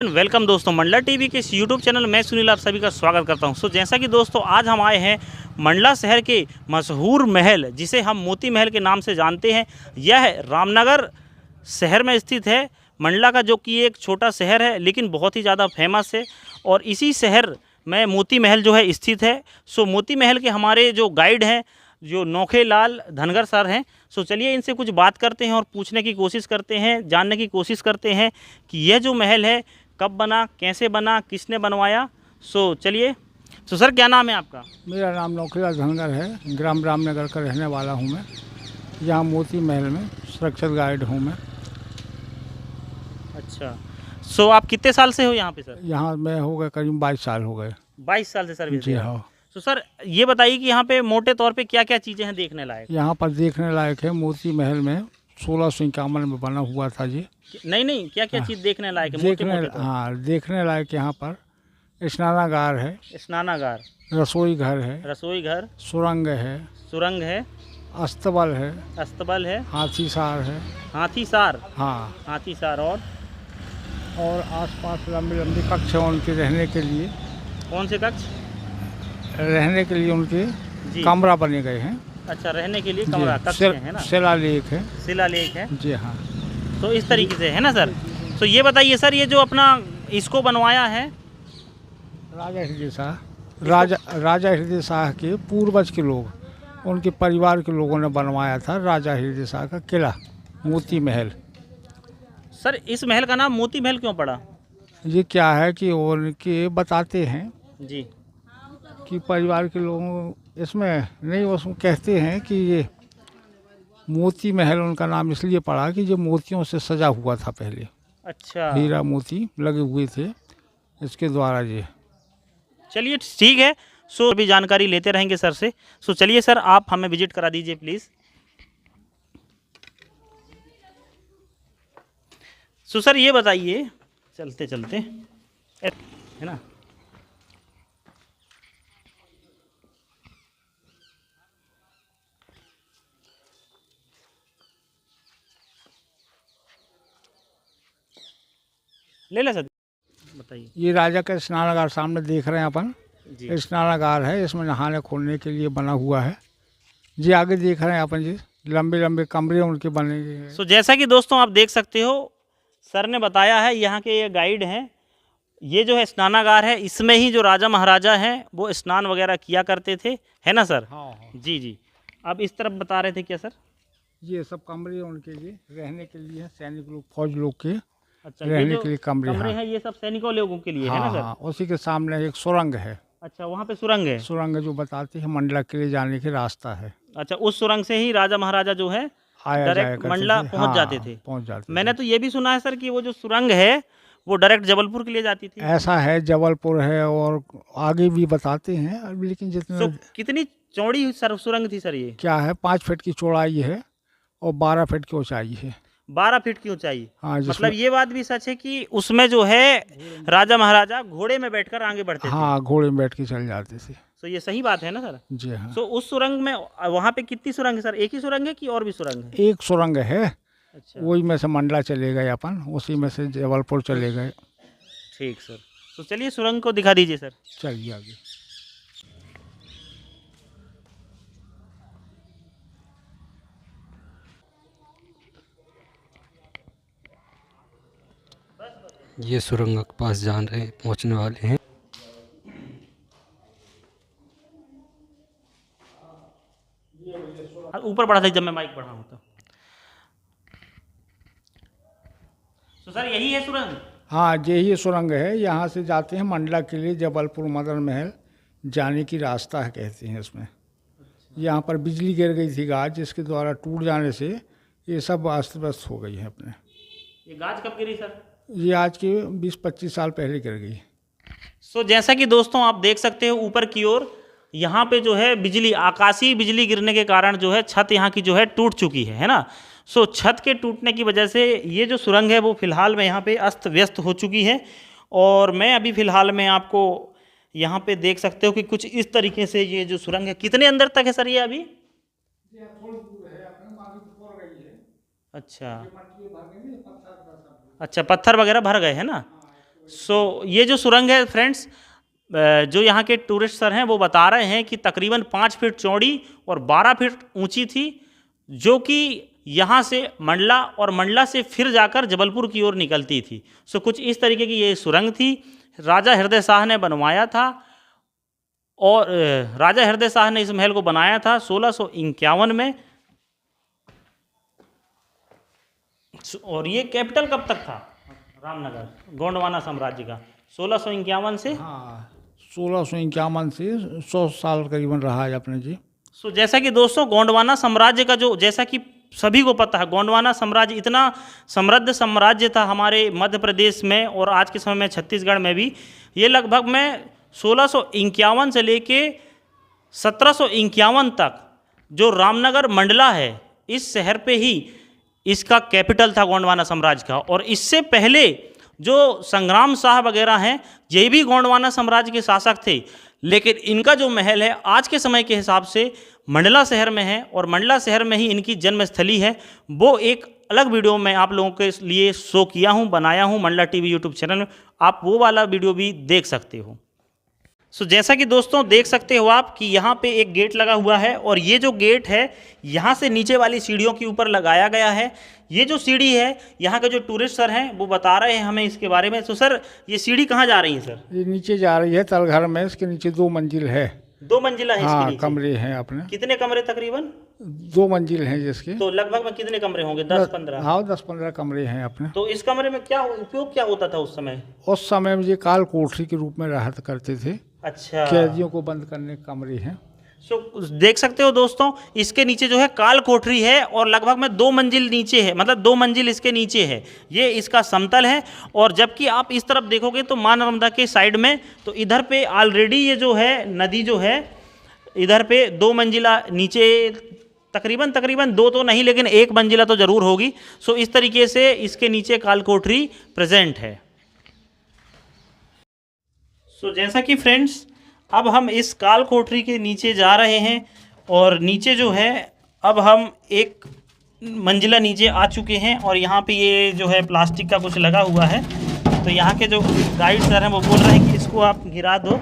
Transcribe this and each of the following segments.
Welcome दोस्तों, Mandla TV के इस यूट्यूब चैनल में सुनील आप सभी का स्वागत करता हूं। जैसा कि दोस्तों आज हम आए हैं मंडला शहर के मशहूर महल जिसे हम मोती महल के नाम से जानते हैं। यह रामनगर शहर में स्थित है। मंडला का जो कि एक छोटा शहर है लेकिन बहुत ही ज़्यादा फेमस है और इसी शहर में मोती महल जो है स्थित है। मोती महल के हमारे जो गाइड हैं जो नौखेलाल धनगर सर हैं। चलिए इनसे कुछ बात करते हैं और पूछने की कोशिश करते हैं, जानने की कोशिश करते हैं कि यह जो महल है कब बना, कैसे बना, किसने बनवाया। चलिए। सर क्या नाम है आपका? मेरा नाम नौखेलाल धनगर है। ग्राम रामनगर का रहने वाला हूँ मैं। यहाँ मोती महल में सुरक्षित गाइड हूँ मैं। अच्छा। आप कितने साल से हो यहाँ पे सर? यहाँ मैं हो गए करीब 22 साल हो गए। 22 साल से सर्विस जी दे रहे हैं। हाँ। सर ये बताइए कि यहाँ पे मोटे तौर पे क्या क्या चीज़ें हैं देखने लायक? यहाँ पर देखने लायक है मोती महल में 1651 में बना हुआ था जी। नहीं, क्या क्या चीज़ देखने लायक है मोटे मोटे तौर? हाँ, देखने लायक यहाँ पर स्नानागार है, स्नानागार, रसोई घर है, रसोई घर, सुरंग है, सुरंग है, अस्तबल है, अस्तबल है, हाथी सार है। हाथी सार, हाँ, हाथी सार और आसपास लंबे लंबे कक्ष हैं उनके रहने के लिए। कौन से कक्ष? रहने के लिए उनके जी। कमरा बने गए हैं। अच्छा, रहने के लिए कमरा कक्ष है ना? शिलालेख है। शिलालेख है। जी हाँ। तो इस तरीके से है ना सर। ये बताइए सर, ये जो अपना इसको बनवाया है राजा हृदय शाह, राजा हृदय शाह के पूर्वज के लोग, उनके परिवार के लोगों ने बनवाया था राजा हृदय शाह का किला मोती महल। सर इस महल का नाम मोती महल क्यों पड़ा? ये क्या है कि उनके बताते हैं जी कि परिवार के लोगों इसमें नहीं, उसमें कहते हैं कि ये मोती महल उनका नाम इसलिए पड़ा कि जो मोतियों से सजा हुआ था पहले। अच्छा, हीरा मोती लगे हुए थे इसके द्वारा ये। चलिए ठीक है। अभी जानकारी लेते रहेंगे सर से। चलिए सर, आप हमें विजिट करा दीजिए प्लीज़। सर ये बताइए चलते चलते है ना, ले ले सर, बताइए। ये राजा का स्नानागार सामने देख रहे हैं अपन। जी स्नानागार है, इसमें नहाने खोलने के लिए बना हुआ है जी। आगे देख रहे हैं अपन जी, लंबे लंबे कमरे उनके बने हैं। जैसा कि दोस्तों आप देख सकते हो, सर ने बताया है, यहाँ के ये गाइड हैं, ये जो है स्नानागार है, इसमें ही जो राजा महाराजा हैं वो स्नान वगैरह किया करते थे, है ना सर? हाँ हाँ। जी जी। अब इस तरफ बता रहे थे क्या सर? ये सब कमरे उनके लिए रहने के लिए हैं, सैनिक लोग फौज लोग के अच्छा, ये रहने जो के लिए कमरे कमरे हैं। हैं ये सब सैनिकों लोगों के लिए है ना हाँ सर? हाँ, उसी के सामने एक सुरंग है। अच्छा, वहाँ पे सुरंग है। सुरंग जो बताती है मंडला के लिए जाने के रास्ता है। अच्छा, उस सुरंग से ही राजा महाराजा जो है आया जाया डायरेक्ट करते मंडला थे। पहुँच जाते थे। पहुँच जाते मैंने थे। तो ये भी सुना है सर कि वो जो सुरंग है वो डायरेक्ट जबलपुर के लिए जाती थी। ऐसा है, जबलपुर है और आगे भी बताते हैं, अब लेकिन जितना कितनी चौड़ी सर सुरंग थी सर ये? क्या है, 5 फीट की चौड़ाई है और 12 फीट की ऊंचाई है। 12 फीट की ऊंचाई। हाँ, मतलब ये बात भी सच है कि उसमें जो है राजा महाराजा घोड़े में बैठकर आगे बढ़ते थे। हाँ, घोड़े में बैठ के चल जाते थे। ये सही बात है ना सर? जी हाँ। उस सुरंग में वहाँ पे कितनी सुरंग है सर? एक ही सुरंग है कि और भी सुरंग है? एक सुरंग है। अच्छा, वही में से मंडला चले गए अपन, उसी में से जबलपुर चले गए। ठीक सर। चलिए सुरंग को दिखा दीजिए सर। चलिए आगे। ये सुरंग के पास जान रहे पहुंचने वाले हैं। ऊपर बढ़ा था जब मैं माइक बढ़ा हूँ तो सर यही है सुरंग? हाँ, यही सुरंग है। यहाँ से जाते हैं मंडला के लिए, जबलपुर मदन महल जाने की रास्ता है कहते हैं इसमें। यहाँ पर बिजली गिर गई थी गाज, जिसके द्वारा टूट जाने से ये सब अस्त व्यस्त हो गई है अपने। ये गाज कब गिरी सर? ये आज के 20-25 साल पहले गिर गई। जैसा कि दोस्तों आप देख सकते हो ऊपर की ओर यहाँ पे जो है बिजली, आकाशीय बिजली गिरने के कारण जो है छत यहाँ की जो है टूट चुकी है ना। छत के टूटने की वजह से ये जो सुरंग है वो फिलहाल में यहाँ पे अस्त व्यस्त हो चुकी है। और मैं अभी फ़िलहाल में आपको यहाँ पे देख सकते हो कि कुछ इस तरीके से ये जो सुरंग है, कितने अंदर तक है सर ये अभी? अच्छा, अच्छा, पत्थर वगैरह भर गए हैं ना। सो ये जो सुरंग है फ्रेंड्स, जो यहाँ के टूरिस्ट सर हैं वो बता रहे हैं कि तकरीबन 5 फीट चौड़ी और 12 फीट ऊंची थी, जो कि यहाँ से मंडला और मंडला से फिर जाकर जबलपुर की ओर निकलती थी। सो कुछ इस तरीके की ये सुरंग थी। राजा हृदय शाह ने बनवाया था और राजा हृदय शाह ने इस महल को बनाया था 1651 में। और ये कैपिटल कब तक था रामनगर गोंडवाना साम्राज्य का? 1651 से, हाँ 1651 से 100 साल करीबन रहा है अपने जी। सो जैसा कि दोस्तों गोंडवाना साम्राज्य का जो, जैसा कि सभी को पता है, गोंडवाना साम्राज्य इतना समृद्ध साम्राज्य था हमारे मध्य प्रदेश में और आज के समय में छत्तीसगढ़ में भी। ये लगभग में 1651 से लेके 1751 तक जो रामनगर मंडला है, इस शहर पे ही इसका कैपिटल था गोंडवाना साम्राज्य का। और इससे पहले जो संग्राम शाह वगैरह हैं, ये भी गोंडवाना साम्राज्य के शासक थे, लेकिन इनका जो महल है आज के समय के हिसाब से मंडला शहर में है और मंडला शहर में ही इनकी जन्मस्थली है। वो एक अलग वीडियो में आप लोगों के लिए शो किया हूँ, बनाया हूँ मंडला टीवी यूट्यूब चैनल में, आप वो वाला वीडियो भी देख सकते हो। सो जैसा कि दोस्तों देख सकते हो आप कि यहाँ पे एक गेट लगा हुआ है और ये जो गेट है यहाँ से नीचे वाली सीढ़ियों के ऊपर लगाया गया है। ये जो सीढ़ी है, यहाँ के जो टूरिस्ट सर हैं वो बता रहे हैं हमें इसके बारे में। तो सर ये सीढ़ी कहाँ जा रही है सर? ये नीचे जा रही है तलघर में, इसके नीचे 2 मंजिल है। 2 मंजिला है इसके हाँ नीचे? कमरे हैं अपने। कितने कमरे तकरीबन? 2 मंजिल हैं जिसके। तो लगभग में कितने कमरे होंगे? 10-15? हाँ 10-15 कमरे हैं अपने। तो इस कमरे में क्या उपयोग क्या होता था उस समय? उस समय में ये काल कोठरी के रूप में रहा करते थे। अच्छा, कैदियों को बंद करने के कमरे हैं। सो देख सकते हो दोस्तों, इसके नीचे जो है काल कोठरी है और लगभग में 2 मंजिल नीचे है, मतलब 2 मंजिल इसके नीचे है। ये इसका समतल है। और जबकि आप इस तरफ देखोगे तो मां नर्मदा के साइड में, तो इधर पे ऑलरेडी ये जो है नदी जो है, इधर पे 2 मंजिला नीचे तकरीबन 2 तो नहीं लेकिन 1 मंजिला तो ज़रूर होगी। सो इस तरीके से इसके नीचे काल कोठरी प्रेजेंट है। सो जैसा कि फ्रेंड्स अब हम इस काल कोठरी के नीचे जा रहे हैं और नीचे जो है अब हम 1 मंजिला नीचे आ चुके हैं और यहाँ पे ये जो है प्लास्टिक का कुछ लगा हुआ है। तो यहाँ के जो गाइड सर हैं वो बोल रहे हैं कि इसको आप गिरा दो।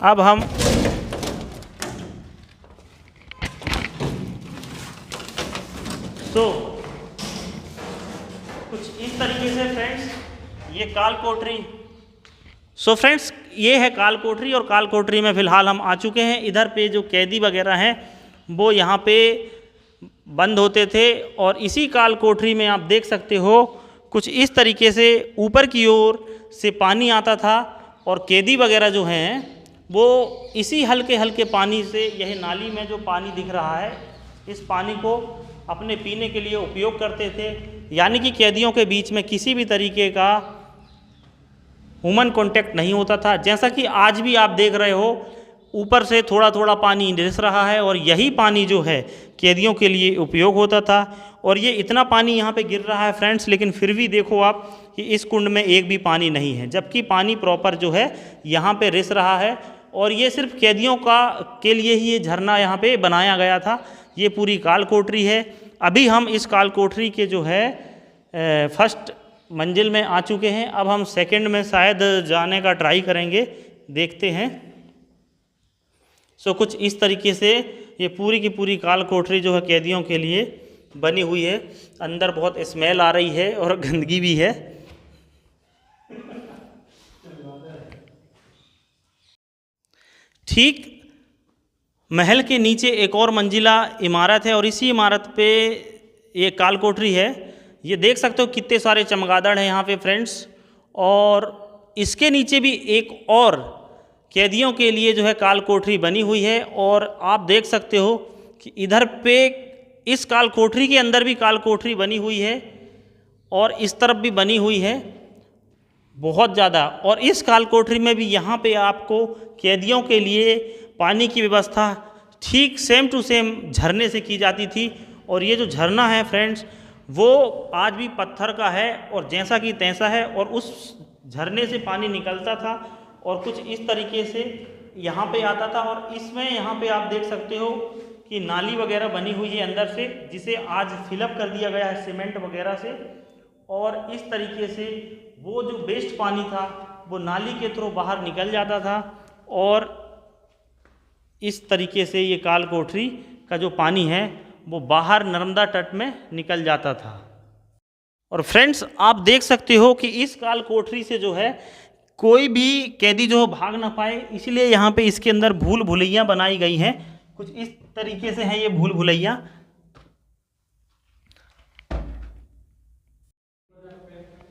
अब हम कुछ इस तरीके से फ्रेंड्स ये काल कोठरी। सो फ्रेंड्स ये है काल कोठरी और काल कोठरी में फ़िलहाल हम आ चुके हैं। इधर पे जो कैदी वगैरह हैं वो यहाँ पे बंद होते थे और इसी काल कोठरी में आप देख सकते हो कुछ इस तरीके से ऊपर की ओर से पानी आता था और कैदी वगैरह जो हैं वो इसी हल्के हल्के पानी से, यही नाली में जो पानी दिख रहा है, इस पानी को अपने पीने के लिए उपयोग करते थे। यानी कि कैदियों के बीच में किसी भी तरीके का ह्यूमन कांटेक्ट नहीं होता था। जैसा कि आज भी आप देख रहे हो ऊपर से थोड़ा थोड़ा पानी रिस रहा है और यही पानी जो है कैदियों के लिए उपयोग होता था। और ये इतना पानी यहाँ पे गिर रहा है फ्रेंड्स, लेकिन फिर भी देखो आप कि इस कुंड में एक भी पानी नहीं है, जबकि पानी प्रॉपर जो है यहाँ पे रिस रहा है। और ये सिर्फ कैदियों के लिए ही ये झरना यहाँ पे बनाया गया था। ये पूरी काल कोठरी है। अभी हम इस काल कोठरी के जो है फर्स्ट मंजिल में आ चुके हैं। अब हम सेकंड में शायद जाने का ट्राई करेंगे, देखते हैं। सो कुछ इस तरीके से ये पूरी की पूरी काल कोठरी जो है कैदियों के लिए बनी हुई है। अंदर बहुत स्मेल आ रही है और गंदगी भी है। ठीक महल के नीचे एक और मंजिला इमारत है और इसी इमारत पे ये काल कोठरी है। ये देख सकते हो कितने सारे चमगादड़ हैं यहाँ पे फ्रेंड्स। और इसके नीचे भी एक और कैदियों के लिए जो है काल कोठरी बनी हुई है। और आप देख सकते हो कि इधर पे इस काल कोठरी के अंदर भी काल कोठरी बनी हुई है और इस तरफ भी बनी हुई है बहुत ज़्यादा। और इस काल कोठरी में भी यहाँ पे आपको कैदियों के लिए पानी की व्यवस्था ठीक सेम टू सेम झरने से की जाती थी। और ये जो झरना है फ्रेंड्स वो आज भी पत्थर का है और जैसा कि तैसा है और उस झरने से पानी निकलता था और कुछ इस तरीके से यहाँ पे आता था। और इसमें यहाँ पे आप देख सकते हो कि नाली वगैरह बनी हुई है अंदर से, जिसे आज फिलअप कर दिया गया है सीमेंट वगैरह से। और इस तरीके से वो जो वेस्ट पानी था वो नाली के थ्रू बाहर निकल जाता था और इस तरीके से ये काल कोठरी का जो पानी है वो बाहर नर्मदा तट में निकल जाता था। और फ्रेंड्स आप देख सकते हो कि इस काल कोठरी से जो है कोई भी कैदी जो भाग ना पाए, इसलिए यहाँ पे इसके अंदर भूल भुलैया बनाई गई हैं। कुछ इस तरीके से है ये भूल भुलैया।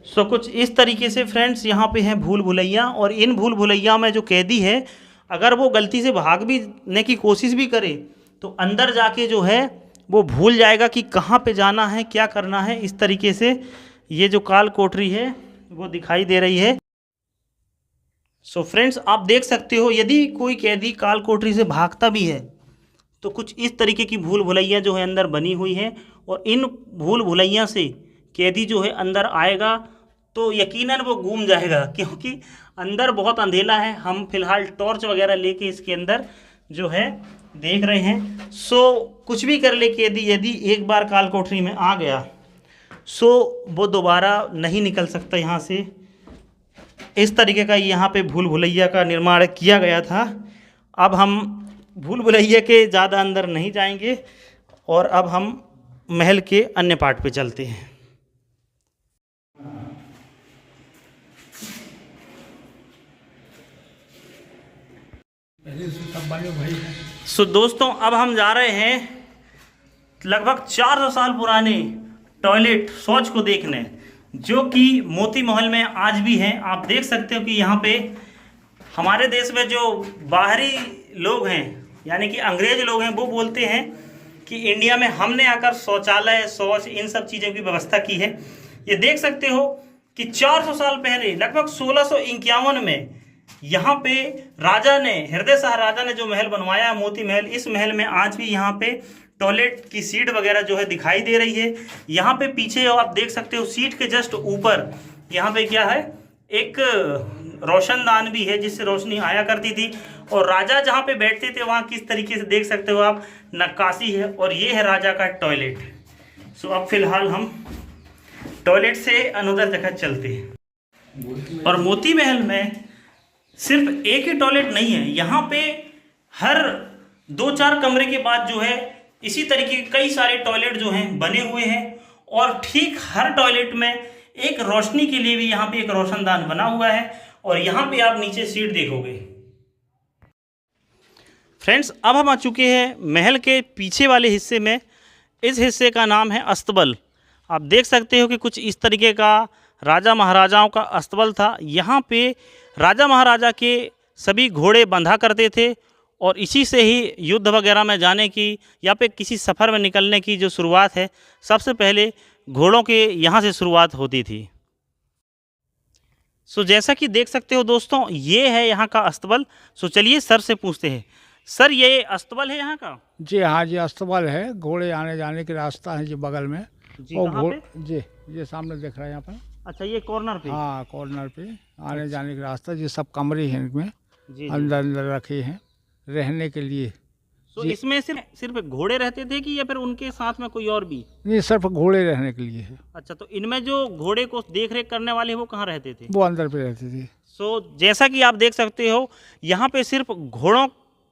सो कुछ इस तरीके से फ्रेंड्स यहाँ पे है भूल भुलैया, और इन भूल भुलैया में जो कैदी है अगर वो गलती से भाग भी ने की कोशिश भी करे तो अंदर जाके जो है वो भूल जाएगा कि कहाँ पे जाना है, क्या करना है। इस तरीके से ये जो काल कोठरी है वो दिखाई दे रही है। सो फ्रेंड्स आप देख सकते हो यदि कोई कैदी काल कोठरी से भागता भी है तो कुछ इस तरीके की भूल भुलैया जो है अंदर बनी हुई है, और इन भूल भुलैया से कैदी जो है अंदर आएगा तो यकीनन वो घूम जाएगा, क्योंकि अंदर बहुत अंधेला है। हम फिलहाल टॉर्च वगैरह लेके इसके अंदर जो है देख रहे हैं। सो कुछ भी कर ले कैदी, यदि एक बार काल कोठरी में आ गया सो वो दोबारा नहीं निकल सकता यहाँ से। इस तरीके का यहाँ पे भूल भुलैया का निर्माण किया गया था। अब हम भूल भुलैया के ज़्यादा अंदर नहीं जाएंगे और अब हम महल के अन्य पार्ट पे चलते हैं। सो दोस्तों अब हम जा रहे हैं लगभग 400 साल पुराने टॉयलेट शौच को देखने, जो कि मोती महल में आज भी हैं। आप देख सकते हो कि यहाँ पे हमारे देश में जो बाहरी लोग हैं यानी कि अंग्रेज लोग हैं वो बोलते हैं कि इंडिया में हमने आकर शौचालय शौच इन सब चीज़ों की व्यवस्था की है। ये देख सकते हो कि 400 साल पहले लगभग 1651 में यहाँ पे राजा ने, हृदय शाह राजा ने जो महल बनवाया मोती महल, इस महल में आज भी यहाँ पे टॉयलेट की सीट वगैरह जो है दिखाई दे रही है। यहाँ पे पीछे आप देख सकते हो सीट के जस्ट ऊपर यहाँ पे क्या है, एक रोशनदान भी है जिससे रोशनी आया करती थी, और राजा जहाँ पे बैठते थे वहाँ किस तरीके से देख सकते हो आप नक्काशी है, और ये है राजा का टॉयलेट। सो अब फिलहाल हम टॉयलेट से अनदर जगह चलते हैं। और मोती महल में सिर्फ एक ही टॉयलेट नहीं है, यहाँ पे हर 2-4 कमरे के बाद जो है इसी तरीके के कई सारे टॉयलेट जो हैं बने हुए हैं, और ठीक हर टॉयलेट में एक रोशनी के लिए भी यहाँ पे एक रोशनदान बना हुआ है, और यहाँ पे आप नीचे सीट देखोगे। फ्रेंड्स अब हम आ चुके हैं महल के पीछे वाले हिस्से में। इस हिस्से का नाम है अस्तबल। आप देख सकते हो कि कुछ इस तरीके का राजा महाराजाओं का अस्तबल था। यहाँ पे राजा महाराजा के सभी घोड़े बंधा करते थे, और इसी से ही युद्ध वगैरह में जाने की या पे किसी सफ़र में निकलने की जो शुरुआत है सबसे पहले घोड़ों के यहाँ से शुरुआत होती थी। सो जैसा कि देख सकते हो दोस्तों ये है यहाँ का अस्तबल। सो चलिए सर से पूछते हैं, सर ये अस्तबल है यहाँ का? जी हाँ, ये अस्तबल है, घोड़े आने जाने की रास्ता है जी बगल में। जी और कहाँ पे? जी ये सामने दिख रहा है यहाँ पर। अच्छा ये कॉर्नर पे? हाँ कॉर्नर पे आने जाने का रास्ता। ये सब कमरे हैं इनमें, जी अंदर रखे हैं रहने के लिए। तो इसमें सिर्फ घोड़े रहते थे कि या फिर उनके साथ में कोई और भी? नहीं, सिर्फ घोड़े रहने के लिए है। अच्छा, तो इनमें जो घोड़े को देख रेख करने वाले वो कहाँ रहते थे? वो अंदर पे रहते थे। सो जैसा कि आप देख सकते हो यहाँ पे सिर्फ घोड़ों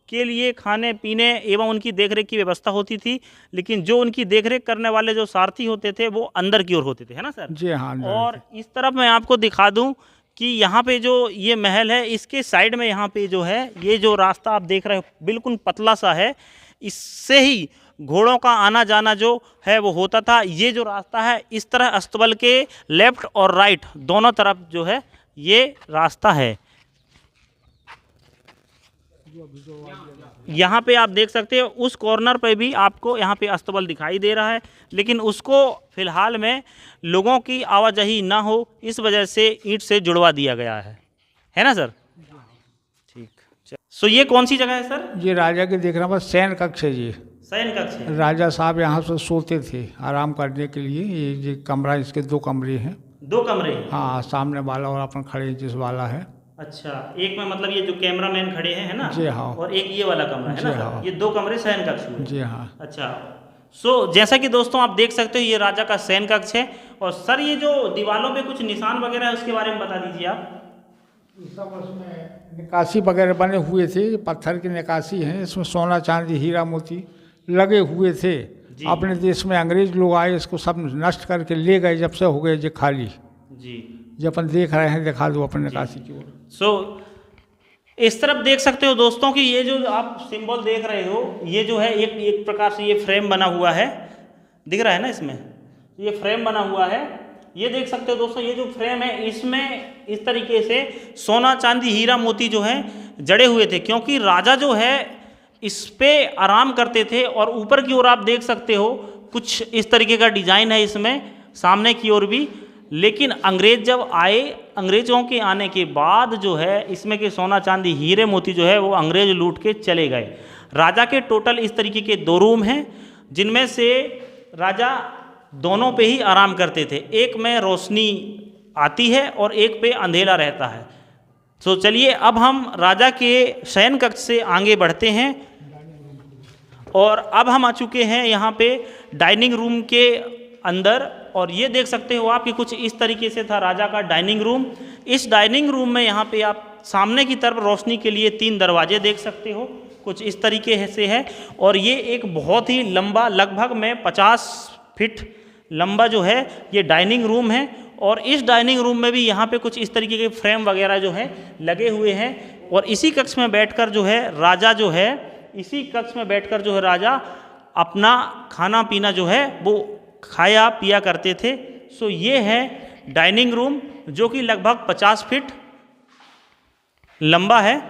के लिए खाने पीने एवं उनकी देखरेख की व्यवस्था होती थी, लेकिन जो उनकी देखरेख करने वाले जो सारथी होते थे वो अंदर की ओर होते थे, है ना सर? जी हाँ। और इस तरफ मैं आपको दिखा दूं कि यहाँ पे जो ये महल है इसके साइड में यहाँ पे जो है ये जो रास्ता आप देख रहे हो बिल्कुल पतला सा है, इससे ही घोड़ों का आना जाना जो है वो होता था। ये जो रास्ता है इस तरह अस्तबल के लेफ्ट और राइट दोनों तरफ जो है ये रास्ता है। यहाँ पे आप देख सकते हो उस कॉर्नर पे भी आपको यहाँ पे अस्तबल दिखाई दे रहा है, लेकिन उसको फिलहाल में लोगों की आवाजाही ना हो इस वजह से ईंट से जुड़वा दिया गया है ना सर? ठीक। सो ये कौन सी जगह है सर? ये राजा के देखना बस शयन कक्ष है जी। शयन कक्ष है। राजा साहब यहाँ से सोते थे आराम करने के लिए। ये कमरा, इसके 2 कमरे हैं। 2 कमरे हैं? हाँ, सामने वाला और अपन खड़े जिस वाला है। अच्छा, एक में मतलब ये जो कैमरामैन खड़े हैं है ना? जी हाँ। और एक ये वाला कमरा है ना सर? हाँ। ये 2 कमरे शयन कक्ष हुए। जी हाँ। अच्छा, सो जैसा कि दोस्तों आप देख सकते हो ये राजा का शयन कक्ष है, और सर ये जो दीवारों पे कुछ निशान वगैरह है उसके बारे में बता दीजिए आप। ये सब उसमें निकासी वगैरह बने हुए थे, पत्थर की निकासी है, इसमें सोना चांदी हीरा मोती लगे हुए थे। अपने देश में अंग्रेज लोग आए, इसको सब नष्ट करके ले गए, जब से हो गए जो खाली जी। जो अपन देख रहे हैं, दिखा दो अपन निकासी की ओर। सो इस तरफ देख सकते हो दोस्तों कि ये जो आप सिंबल देख रहे हो, ये जो है एक प्रकार से ये फ्रेम बना हुआ है, दिख रहा है ना, इसमें ये फ्रेम बना हुआ है। ये देख सकते हो दोस्तों, ये जो फ्रेम है इसमें इस तरीके से सोना चांदी हीरा मोती जो है जड़े हुए थे, क्योंकि राजा जो है इस पे आराम करते थे। और ऊपर की ओर आप देख सकते हो कुछ इस तरीके का डिजाइन है इसमें, सामने की ओर भी। लेकिन अंग्रेज जब आए, अंग्रेजों के आने के बाद जो है इसमें के सोना चांदी हीरे मोती जो है वो अंग्रेज लूट के चले गए। राजा के टोटल इस तरीके के 2 रूम हैं, जिनमें से राजा दोनों पे ही आराम करते थे, एक में रोशनी आती है और एक पे अंधेरा रहता है। तो चलिए अब हम राजा के शयन कक्ष से आगे बढ़ते हैं और अब हम आ चुके हैं यहाँ पे डाइनिंग रूम के अंदर। और ये देख सकते हो आप कि कुछ इस तरीके से था राजा का डाइनिंग रूम। इस डाइनिंग रूम में यहाँ पे आप सामने की तरफ रोशनी के लिए 3 दरवाजे देख सकते हो, कुछ इस तरीके से है। और ये एक बहुत ही लंबा, लगभग में 50 फीट लंबा जो है ये डाइनिंग रूम है। और इस डाइनिंग रूम में भी यहाँ पे कुछ इस तरीके के फ्रेम वगैरह जो है लगे हुए हैं। और इसी कक्ष में बैठकर जो है राजा जो है, इसी कक्ष में बैठकर जो है राजा अपना खाना पीना जो है वो खाया पिया करते थे। सो ये है डाइनिंग रूम जो कि लगभग 50 फीट लंबा है।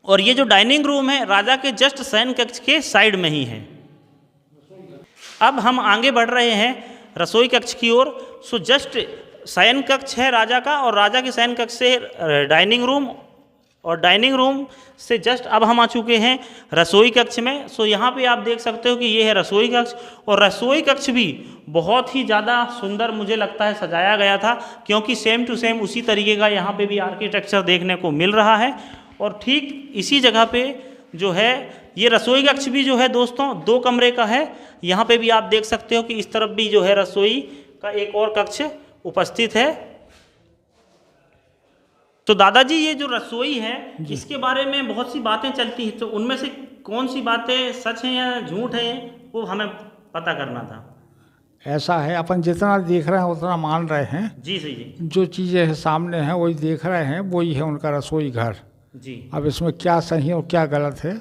और ये जो डाइनिंग रूम है राजा के जस्ट शयन कक्ष के साइड में ही है। अब हम आगे बढ़ रहे हैं रसोई कक्ष की ओर। सो जस्ट शयन कक्ष है राजा का, और राजा के शयन कक्ष से डाइनिंग रूम, और डाइनिंग रूम से जस्ट अब हम आ चुके हैं रसोई कक्ष में। सो यहाँ पे आप देख सकते हो कि ये है रसोई कक्ष। और रसोई कक्ष भी बहुत ही ज़्यादा सुंदर मुझे लगता है सजाया गया था, क्योंकि सेम टू सेम उसी तरीके का यहाँ पे भी आर्किटेक्चर देखने को मिल रहा है। और ठीक इसी जगह पे जो है ये रसोई कक्ष भी जो है दोस्तों 2 कमरे का है। यहाँ पे भी आप देख सकते हो कि इस तरफ भी जो है रसोई का एक और कक्ष उपस्थित है। तो दादाजी ये जो रसोई है इसके बारे में बहुत सी बातें चलती हैं, तो उनमें से कौन सी बातें सच हैं या झूठ हैं वो हमें पता करना था। ऐसा है, अपन जितना देख रहे हैं उतना मान रहे हैं। जी सही जी। जो चीज़ें हैं सामने हैं वही देख रहे हैं, वही है उनका रसोई घर जी। अब इसमें क्या सही और क्या गलत है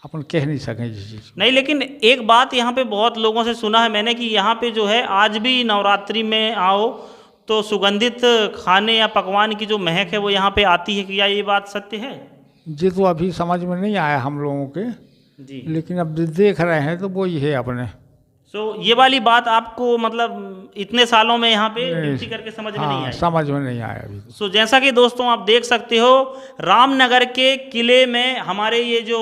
अपन कह नहीं सकें जी चीज़ नहीं, लेकिन एक बात यहाँ पे बहुत लोगों से सुना है मैंने कि यहाँ पे जो है आज भी नवरात्रि में आओ तो सुगंधित खाने या पकवान की जो महक है वो यहाँ पे आती है। क्या ये बात सत्य है? जी तो अभी समझ में नहीं आया हम लोगों के जी, लेकिन अब देख रहे हैं तो वही है अपने। सो ये वाली बात आपको मतलब इतने सालों में यहाँ पे ड्यूटी करके समझ में नहीं आई? समझ में नहीं आया अभी। सो जैसा कि दोस्तों आप देख सकते हो रामनगर के किले में हमारे ये जो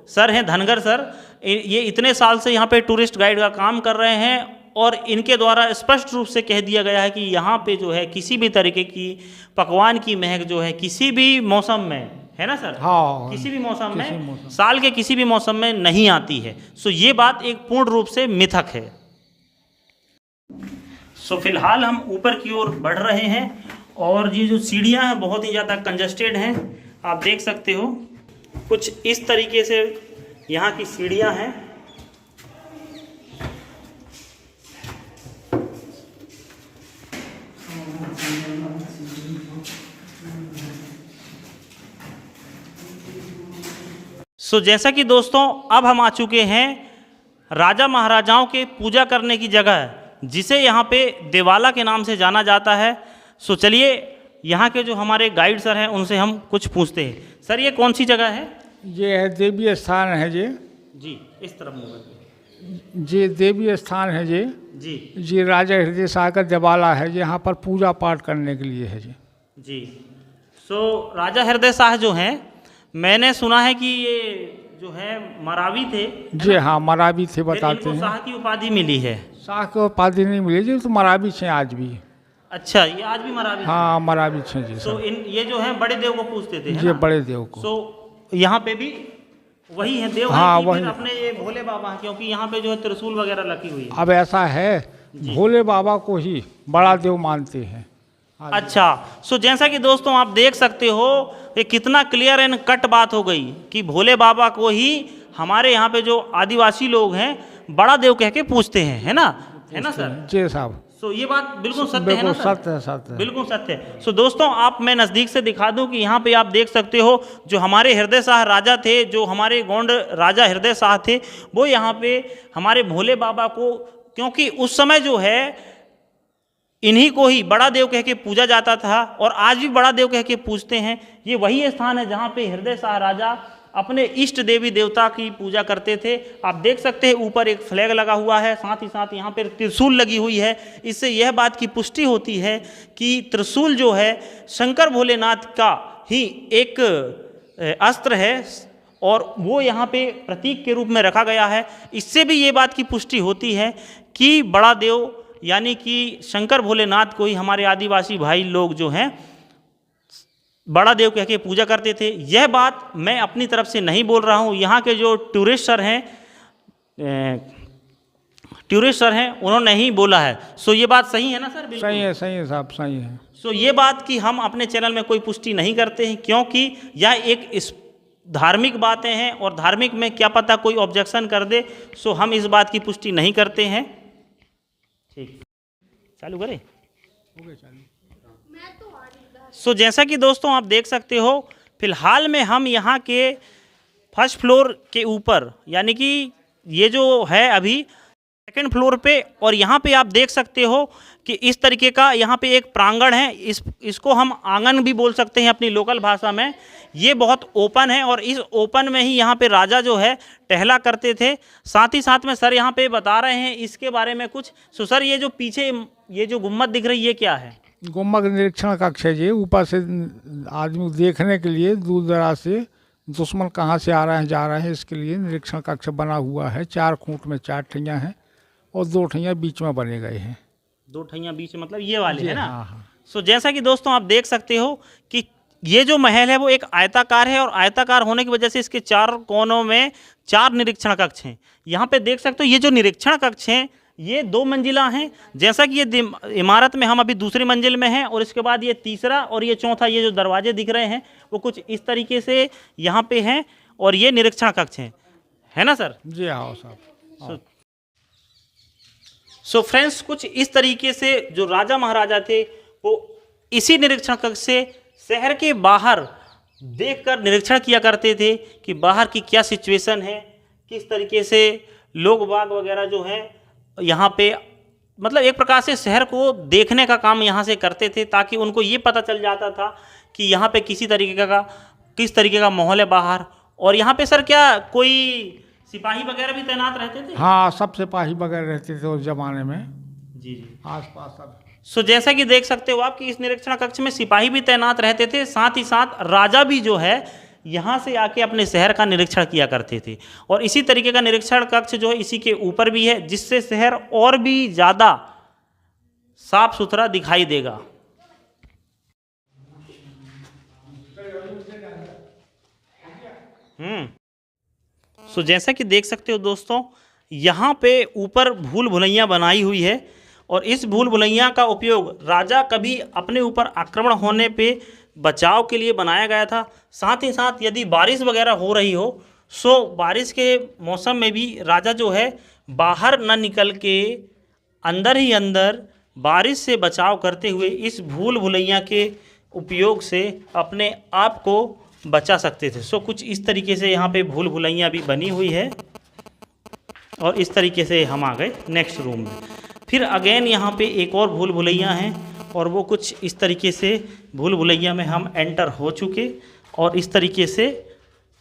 सर हैं धनगर सर, ये इतने साल से यहाँ पे टूरिस्ट गाइड का काम कर रहे हैं। और इनके द्वारा स्पष्ट रूप से कह दिया गया है कि यहाँ पे जो है किसी भी तरीके की पकवान की महक जो है किसी भी मौसम में, है ना सर? हाँ, किसी भी मौसम में, साल के किसी भी मौसम में नहीं आती है। सो ये बात एक पूर्ण रूप से मिथक है। सो फिलहाल हम ऊपर की ओर बढ़ रहे हैं और ये जो सीढ़ियाँ हैं बहुत ही ज़्यादा कंजस्टेड हैं, आप देख सकते हो कुछ इस तरीके से यहाँ की सीढ़ियाँ हैं। सो जैसा कि दोस्तों अब हम आ चुके हैं राजा महाराजाओं के पूजा करने की जगह, जिसे यहाँ पे देवाला के नाम से जाना जाता है। सो चलिए यहाँ के जो हमारे गाइड सर हैं उनसे हम कुछ पूछते हैं। सर ये कौन सी जगह है? ये है देवी स्थान है जी, इस तरफ मुँह करके। ये देवी स्थान है जी ये राजा हृदय सागर देवाला है, यहाँ पर पूजा पाठ करने के लिए है जी। सो राजा हृदय शाह जो हैं, मैंने सुना है कि ये जो है मरावी थे जी। हाँ मरावी थे बताते हैं। शाह की उपाधि मिली है। शाह की उपाधि नहीं मिली जी, तो मरावी छे आज भी। अच्छा, ये आज भी मरावी? हाँ मरावी छे जी। तो ये जो है बड़े देव को पूछते थे, ये बड़े देव को। सो यहाँ पे भी वही है देव? हाँ है वही अपने ये भोले बाबा, क्योंकि यहाँ पे जो है त्रिशूल वगैरह लगी हुई है। अब ऐसा है भोले बाबा को ही बड़ा देव मानते हैं। अच्छा, सो जैसा कि दोस्तों आप देख सकते हो ये कितना क्लियर एंड कट बात हो गई कि भोले बाबा को ही हमारे यहाँ पे जो आदिवासी लोग हैं बड़ा देव कह के पूछते हैं, है ना सर? जी साहब, सो ये बात बिल्कुल सत्य है ना बिल्कुल सर? सत्य है, सत्य है। बिल्कुल सत्य है। सो दोस्तों आप मैं नज़दीक से दिखा दूं कि यहाँ पे आप देख सकते हो जो हमारे हृदय शाह राजा थे, जो हमारे गोंड राजा हृदय शाह थे, वो यहाँ पे हमारे भोले बाबा को, क्योंकि उस समय जो है इन्हीं को ही बड़ा देव कह के पूजा जाता था और आज भी बड़ा देव कह के पूजते हैं। ये वही स्थान है जहाँ पे हृदय शाह राजा अपने इष्ट देवी देवता की पूजा करते थे। आप देख सकते हैं ऊपर एक फ्लैग लगा हुआ है, साथ ही साथ यहाँ पर त्रिशूल लगी हुई है। इससे यह बात की पुष्टि होती है कि त्रिशूल जो है शंकर भोलेनाथ का ही एक अस्त्र है और वो यहाँ पे प्रतीक के रूप में रखा गया है। इससे भी ये बात की पुष्टि होती है कि बड़ा देव यानी कि शंकर भोलेनाथ को ही हमारे आदिवासी भाई लोग जो हैं बड़ा देव कह के पूजा करते थे। यह बात मैं अपनी तरफ से नहीं बोल रहा हूँ, यहाँ के जो टूरिस्ट सर हैं उन्होंने ही बोला है। सो ये बात सही है ना सर? बिल्कुल सही है, सही है साहब, सही है। सो ये बात की हम अपने चैनल में कोई पुष्टि नहीं करते हैं, क्योंकि यह एक धार्मिक बातें हैं और धार्मिक में क्या पता कोई ऑब्जेक्शन कर दे। सो हम इस बात की पुष्टि नहीं करते हैं। ठीक, चालू करें? सो जैसा कि दोस्तों आप देख सकते हो फिलहाल में हम यहाँ के फर्स्ट फ्लोर के ऊपर यानी कि ये जो है अभी सेकंड फ्लोर पे, और यहाँ पे आप देख सकते हो कि इस तरीके का यहाँ पे एक प्रांगण है। इसको हम आंगन भी बोल सकते हैं अपनी लोकल भाषा में। ये बहुत ओपन है और इस ओपन में ही यहाँ पे राजा जो है टहला करते थे। साथ ही साथ में सर यहाँ पे बता रहे हैं इसके बारे में कुछ। सो सर ये जो पीछे ये जो गुम्मद दिख रही है ये क्या है? गुम्मद निरीक्षण कक्ष है। ये ऊपर से आदमी देखने के लिए दूर दराज से दुश्मन कहाँ से आ रहे हैं जा रहे हैं इसके लिए निरीक्षण कक्ष बना हुआ है। 4 खूंट में 4 ठैयाँ हैं और 2 ठैयाँ बीच में बने गए हैं। 2 ठैयाँ बीच में मतलब ये वाले है ना? हाँ हाँ। सो जैसा कि दोस्तों आप देख सकते हो कि ये जो महल है वो एक आयताकार है और आयताकार होने की वजह से इसके 4 कोनों में 4 निरीक्षण कक्ष हैं। यहाँ पे देख सकते हो ये जो निरीक्षण कक्ष हैं ये 2 मंजिला हैं। जैसा कि ये इमारत में हम अभी दूसरी मंजिल में हैं और इसके बाद ये तीसरा और ये चौथा, ये जो दरवाजे दिख रहे हैं वो कुछ इस तरीके से यहाँ पे हैं और ये निरीक्षण कक्ष हैं, है ना सर? जी हाँ साहब। सो फ्रेंड्स कुछ इस तरीके से जो राजा महाराजा थे वो इसी निरीक्षण कक्ष से शहर के बाहर देखकर निरीक्षण किया करते थे कि बाहर की क्या सिचुएशन है, किस तरीके से लोग बाग वगैरह जो हैं यहाँ पे मतलब एक प्रकार से शहर को देखने का काम यहाँ से करते थे, ताकि उनको ये पता चल जाता था कि यहाँ पे किस तरीके का माहौल है बाहर। और यहाँ पे सर क्या कोई सिपाही वगैरह भी तैनात रहते थे? हाँ, सब सिपाही वगैरह रहते थे उस जमाने में। जी जी, आसपास सब। सो जैसा कि देख सकते हो आप कि इस निरीक्षण कक्ष में सिपाही भी तैनात रहते थे, साथ ही साथ राजा भी जो है यहाँ से आके अपने शहर का निरीक्षण किया करते थे। और इसी तरीके का निरीक्षण कक्ष जो है इसी के ऊपर भी है, जिससे शहर और भी ज़्यादा साफ सुथरा दिखाई देगा। सो जैसा कि देख सकते हो दोस्तों यहाँ पे ऊपर भूल भुलैया बनाई हुई है और इस भूल भुलैया का उपयोग राजा कभी अपने ऊपर आक्रमण होने पे बचाव के लिए बनाया गया था। साथ ही साथ यदि बारिश वगैरह हो रही हो सो बारिश के मौसम में भी राजा जो है बाहर न निकल के अंदर ही अंदर बारिश से बचाव करते हुए इस भूल भुलैया के उपयोग से अपने आप को बचा सकते थे। सो कुछ इस तरीके से यहाँ पे भूल भुलैया भी बनी हुई है और इस तरीके से हम आ गए नेक्स्ट रूम में। फिर अगेन यहाँ पे एक और भूल भुलैया हैं और वो कुछ इस तरीके से भूल भुलैया में हम एंटर हो चुके और इस तरीके से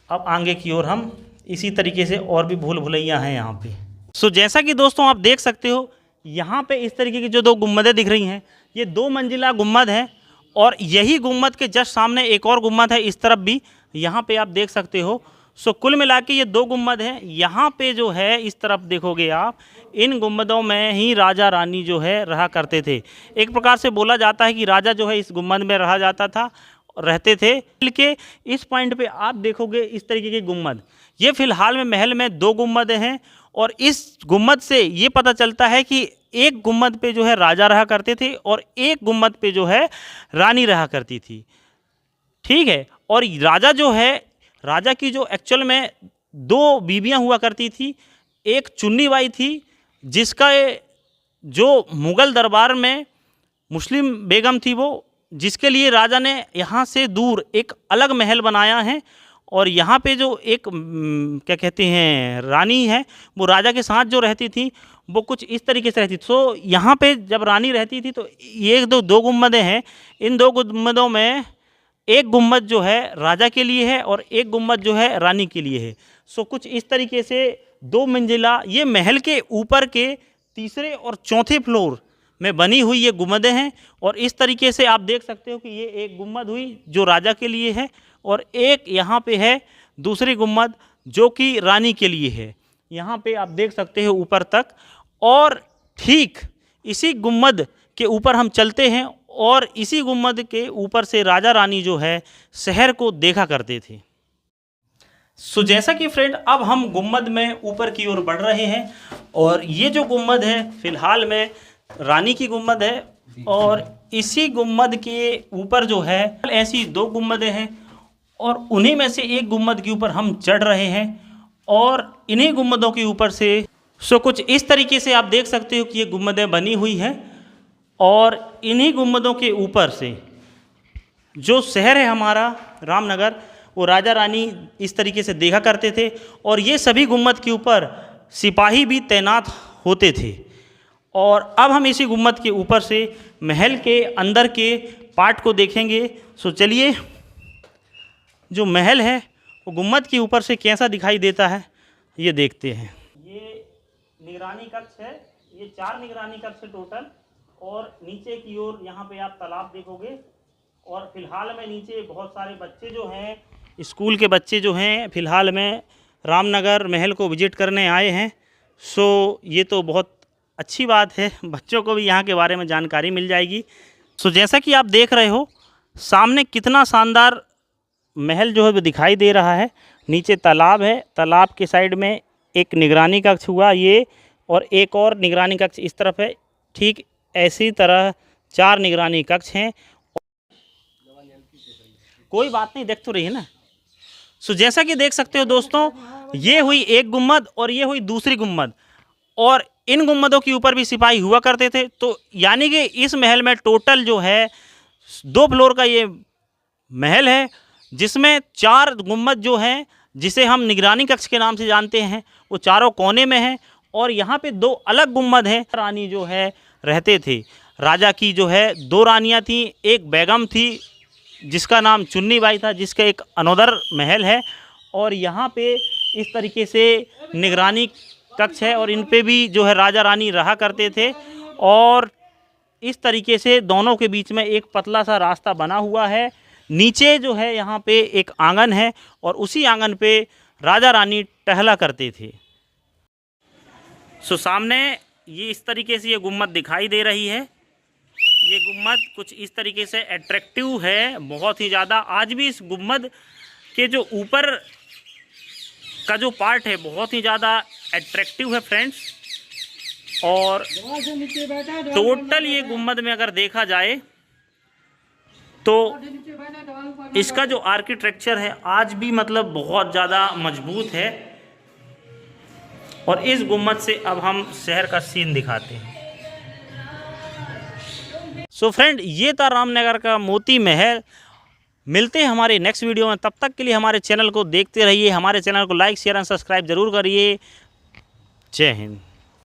अब आगे की ओर हम इसी तरीके से और भी भूल भुलैया हैं यहाँ पे। सो जैसा कि दोस्तों आप देख सकते हो यहाँ पे इस तरीके की जो 2 गुम्मदें दिख रही हैं ये 2 मंजिला गुम्मद है और यही गुम्मद के जस्ट सामने एक और गुम्मद है इस तरफ भी, यहाँ पे आप देख सकते हो। सो कुल मिला के ये 2 गुम्मद हैं। यहाँ पे जो है इस तरफ देखोगे आप, इन गुम्मदों में ही राजा रानी जो है रहा करते थे। एक प्रकार से बोला जाता है कि राजा जो है इस गुम्मद में रहा जाता था, रहते थे। के इस पॉइंट पे आप देखोगे इस तरीके के गुम्मद, ये फिलहाल में महल में 2 गुम्मद हैं और इस गुम्मद से ये पता चलता है कि एक गुम्बद पे जो है राजा रहा करते थे और एक गुम्बद पे जो है रानी रहा करती थी। ठीक है, और राजा जो है, राजा की जो एक्चुअल में 2 बीवियां हुआ करती थी। एक चुन्नी बाई थी जिसका जो मुग़ल दरबार में मुस्लिम बेगम थी वो, जिसके लिए राजा ने यहाँ से दूर एक अलग महल बनाया है। और यहाँ पे जो एक क्या कहते हैं रानी है, वो राजा के साथ जो रहती थी वो कुछ इस तरीके से रहती थी। तो यहाँ पे जब रानी रहती थी तो ये 2 गुम्बदें हैं। इन 2 गुम्बदों में एक गुम्बद जो है राजा के लिए है और एक गुम्बद जो है रानी के लिए है। सो कुछ इस तरीके से 2 मंजिला ये महल के ऊपर के तीसरे और चौथे फ्लोर में बनी हुई ये गुम्बदें हैं। और इस तरीके से आप देख सकते हो कि ये एक गुम्बद हुई जो राजा के लिए है और एक यहाँ पे है दूसरी गुम्बद जो कि रानी के लिए है। यहाँ पे आप देख सकते हो ऊपर तक। और ठीक इसी गुम्बद के ऊपर हम चलते हैं और इसी गुम्बद के ऊपर से राजा रानी जो है शहर को देखा करते थे। सो जैसा कि फ्रेंड अब हम गुम्बद में ऊपर की ओर बढ़ रहे हैं और ये जो गुम्बद है फिलहाल में रानी की गुम्बद है और इसी गुम्बद के ऊपर जो है ऐसी 2 गुम्बदें हैं और उन्हीं में से एक गुम्बद के ऊपर हम चढ़ रहे हैं और इन्हीं गुम्बदों के ऊपर से सो कुछ इस तरीके से आप देख सकते हो कि ये गुम्बदें बनी हुई हैं और इन्हीं गुम्बदों के ऊपर से जो शहर है हमारा रामनगर, वो राजा रानी इस तरीके से देखा करते थे। और ये सभी गुम्बद के ऊपर सिपाही भी तैनात होते थे। और अब हम इसी गुम्बद के ऊपर से महल के अंदर के पार्ट को देखेंगे। सो चलिए, जो महल है वो गुम्बद के ऊपर से कैसा दिखाई देता है ये देखते हैं। ये निगरानी कक्ष है, ये 4 निगरानी कक्ष है टोटल। और नीचे की ओर यहाँ पे आप तालाब देखोगे और फिलहाल में नीचे बहुत सारे बच्चे जो हैं, स्कूल के बच्चे जो हैं फ़िलहाल में रामनगर महल को विजिट करने आए हैं। सो ये तो बहुत अच्छी बात है, बच्चों को भी यहाँ के बारे में जानकारी मिल जाएगी। सो जैसा कि आप देख रहे हो सामने कितना शानदार महल जो है वो दिखाई दे रहा है। नीचे तालाब है, तालाब के साइड में एक निगरानी कक्ष हुआ ये, और एक और निगरानी कक्ष इस तरफ है। ठीक ऐसी तरह 4 निगरानी कक्ष हैं। कोई बात नहीं, देख तो रही है ना। सो जैसा कि देख सकते हो दोस्तों, ये हुई एक गुम्बद और ये हुई दूसरी गुम्बद, और इन गुम्बदों के ऊपर भी सिपाही हुआ करते थे। तो यानी कि इस महल में टोटल जो है 2 फ्लोर का ये महल है, जिसमें 4 गुम्बद जो हैं, जिसे हम निगरानी कक्ष के नाम से जानते हैं, वो चारों कोने में हैं। और यहाँ पे 2 अलग गुम्बद हैं। रानी जो है रहते थे, राजा की जो है 2 रानियाँ थी। एक बेगम थी जिसका नाम चुन्नी बाई था, जिसका एक अनोदर महल है। और यहाँ पे इस तरीके से निगरानी कक्ष है और इन पे भी जो है राजा रानी रहा करते थे। और इस तरीके से दोनों के बीच में एक पतला सा रास्ता बना हुआ है। नीचे जो है यहाँ पे एक आंगन है और उसी आंगन पे राजा रानी टहला करते थे। सो सामने ये इस तरीके से ये गुम्बद दिखाई दे रही है। ये गुम्बद कुछ इस तरीके से अट्रैक्टिव है बहुत ही ज़्यादा। आज भी इस गुम्बद के जो ऊपर का जो पार्ट है बहुत ही ज़्यादा अट्रैक्टिव है फ्रेंड्स। और टोटल ये गुम्बद में अगर देखा जाए तो इसका जो आर्किटेक्चर है आज भी मतलब बहुत ज़्यादा मजबूत है। और इस गुम्बद से अब हम शहर का सीन दिखाते हैं। सो फ्रेंड, ये था रामनगर का मोती महल। मिलते हैं हमारे नेक्स्ट वीडियो में, तब तक के लिए हमारे चैनल को देखते रहिए। हमारे चैनल को लाइक शेयर एंड सब्सक्राइब जरूर करिए। जय हिंद।